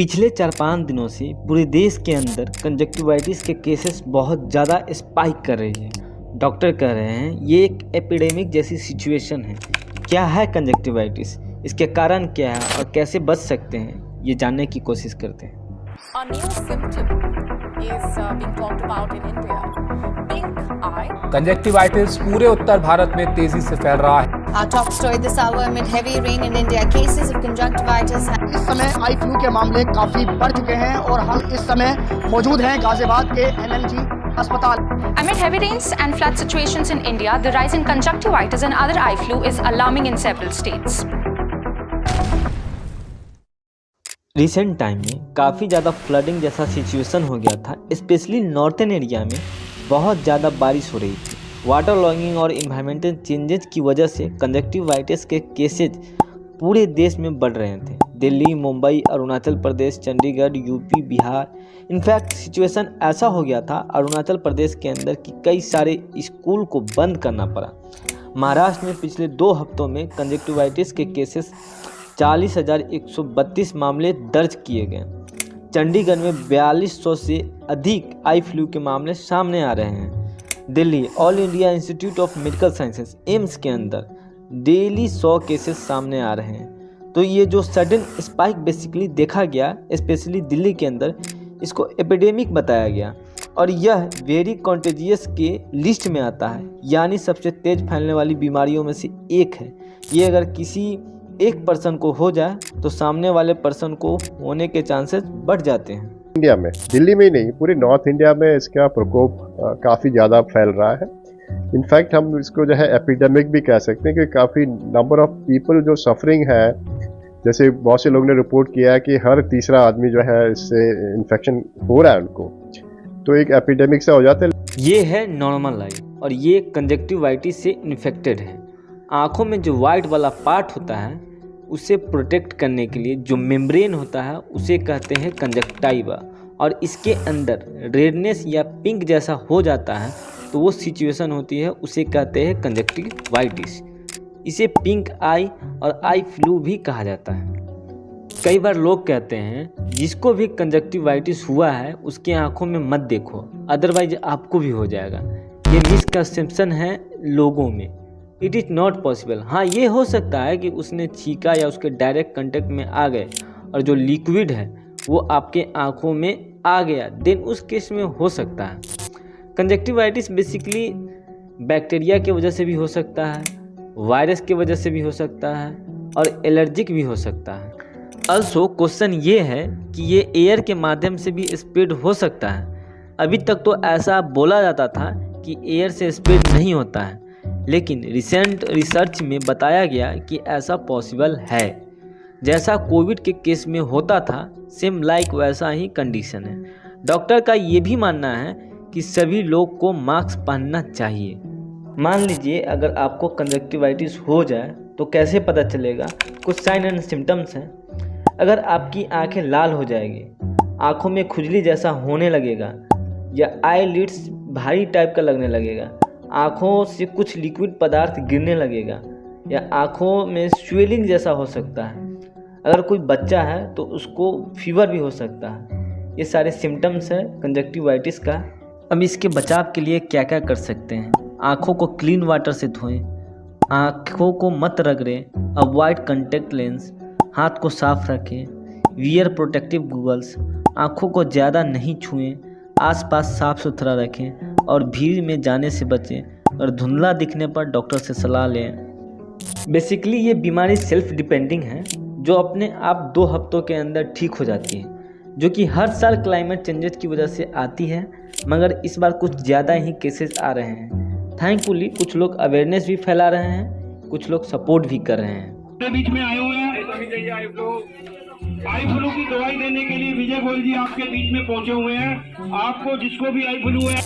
पिछले 4-5 दिनों से पूरे देश के अंदर कंजक्टिवाइटिस के केसेस बहुत ज़्यादा स्पाइक कर रही है। डॉक्टर कह रहे हैं ये एक एपिडेमिक जैसी सिचुएशन है। क्या है कंजक्टिवाइटिस, इसके कारण क्या है और कैसे बच सकते हैं, ये जानने की कोशिश करते हैं। A new symptom is being talked about in India. Pink eye. Conjunctivitis पूरे उत्तर भारत में तेजी से फैल रहा है। Our top story this hour amid heavy rain in India. Cases of conjunctivitis. इस समय आई फ्लू के मामले काफी बढ़ चुके हैं और हम इस समय मौजूद हैं गाजियाबाद के MMG अस्पताल। Amid heavy rains and flood situations in India, the rise in conjunctivitis and other eye flu is alarming in several states. Recent time में काफ़ी ज़्यादा फ्लडिंग जैसा सिचुएशन हो गया था, स्पेशली नॉर्थन एरिया में बहुत ज़्यादा बारिश हो रही थी। वाटर लॉगिंग और इन्वायरमेंटल चेंजेस की वजह से कंजक्टिवाइटिस के केसेज पूरे देश में बढ़ रहे थे। Delhi, Mumbai, Arunachal Pradesh, Chandigarh, UP, Bihar, in fact situation ऐसा हो गया था अरुणाचल प्रदेश के अंदर कि कई सारे स्कूल को बंद करना पड़ा। महाराष्ट्र में पिछले 2 हफ्तों में कंजक्टिवाइटिस के केसेस 40,132 मामले दर्ज किए गए। चंडीगढ़ में 4200 से अधिक आई फ्लू के मामले सामने आ रहे हैं। Delhi all India institute of medical sciences AIIMS के अंदर डेली 100 केसेस सामने आ रहे हैं। तो ये जो सडन स्पाइक बेसिकली देखा गया, स्पेशली दिल्ली के अंदर, इसको एपिडेमिक बताया गया और यह वेरी कॉन्टेजियस के लिस्ट में आता है, यानी सबसे तेज फैलने वाली बीमारियों में से एक है। ये अगर किसी एक पर्सन को हो जाए तो सामने वाले पर्सन को होने के चांसेस बढ़ जाते हैं। इंडिया में, दिल्ली में ही नहीं, पूरे नॉर्थ इंडिया में इसका प्रकोप काफ़ी ज़्यादा फैल रहा है। इनफैक्ट हम इसको जो है एपिडेमिक भी कह सकते हैं कि काफ़ी नंबर ऑफ पीपल जो सफरिंग है, जैसे बहुत से लोगों ने रिपोर्ट किया है कि हर तीसरा आदमी जो है इससे इन्फेक्शन हो रहा है उनको, तो एक एपिडेमिक से हो जाता है। ये है नॉर्मल लाइफ और ये कंजक्टिवाइटिस से इन्फेक्टेड है। आँखों में जो वाइट वाला पार्ट होता है उसे प्रोटेक्ट करने के लिए जो मेम्ब्रेन होता है उसे कहते हैं कंजक्टाइवा, और इसके अंदर रेडनेस या पिंक जैसा हो जाता है तो वो सिचुएशन होती है, उसे कहते हैं कंजक्टिवाइटिस। इसे पिंक आई और आई फ्लू भी कहा जाता है। कई बार लोग कहते हैं जिसको भी कंजक्टिवाइटिस हुआ है उसके आंखों में मत देखो, अदरवाइज आपको भी हो जाएगा। ये मिसकंसेप्शन है लोगों में। It is not possible. हाँ, ये हो सकता है कि उसने छींका या उसके डायरेक्ट कांटेक्ट में आ गए और जो लिक्विड है वो आपके आंखों में आ गया, देन उस केस में हो सकता है। कंजक्टिवाइटिस बेसिकली बैक्टीरिया की वजह से भी हो सकता है, वायरस की वजह से भी हो सकता है और एलर्जिक भी हो सकता है। अल्सो क्वेश्चन ये है कि ये एयर के माध्यम से भी स्प्रेड हो सकता है। अभी तक तो ऐसा बोला जाता था कि एयर से स्प्रेड नहीं होता है, लेकिन रिसेंट रिसर्च में बताया गया कि ऐसा पॉसिबल है। जैसा कोविड के केस में होता था, सेम लाइक वैसा ही कंडीशन है। डॉक्टर का ये भी मानना है कि सभी लोग को मास्क पहनना चाहिए। मान लीजिए अगर आपको कंजक्टिवाइटिस हो जाए तो कैसे पता चलेगा? कुछ साइन एंड सिम्टम्स हैं। अगर आपकी आंखें लाल हो जाएगी, आंखों में खुजली जैसा होने लगेगा या आई लिड्स भारी टाइप का लगने लगेगा, आँखों से कुछ लिक्विड पदार्थ गिरने लगेगा या आँखों में स्वेलिंग जैसा हो सकता है। अगर कोई बच्चा है तो उसको फीवर भी हो सकता है। ये सारे सिम्टम्स हैं कंजक्टिवाइटिस का। अब इसके बचाव के लिए क्या क्या कर सकते हैं? आँखों को क्लीन वाटर से धोएं, आँखों को मत रगड़ें, अवॉइड कॉन्टैक्ट लेंस, हाथ को साफ रखें, वियर प्रोटेक्टिव गॉगल्स, आँखों को ज़्यादा नहीं छुएं, आसपास साफ सुथरा रखें और भीड़ में जाने से बचें और धुंधला दिखने पर डॉक्टर से सलाह लें। बेसिकली ये बीमारी सेल्फ डिपेंडिंग है जो अपने आप 2 हफ्तों के अंदर ठीक हो जाती है, जो कि हर साल क्लाइमेट चेंजेस की वजह से आती है, मगर इस बार कुछ ज़्यादा ही केसेस आ रहे हैं। थैंकफुली कुछ लोग अवेयरनेस भी फैला रहे हैं, कुछ लोग सपोर्ट भी कर रहे हैं। बीच में आए हुए हैं आई फ्लू की दवाई देने के लिए विजय गोयल जी आपके बीच में पहुंचे हुए हैं। आपको जिसको भी आई फ्लू है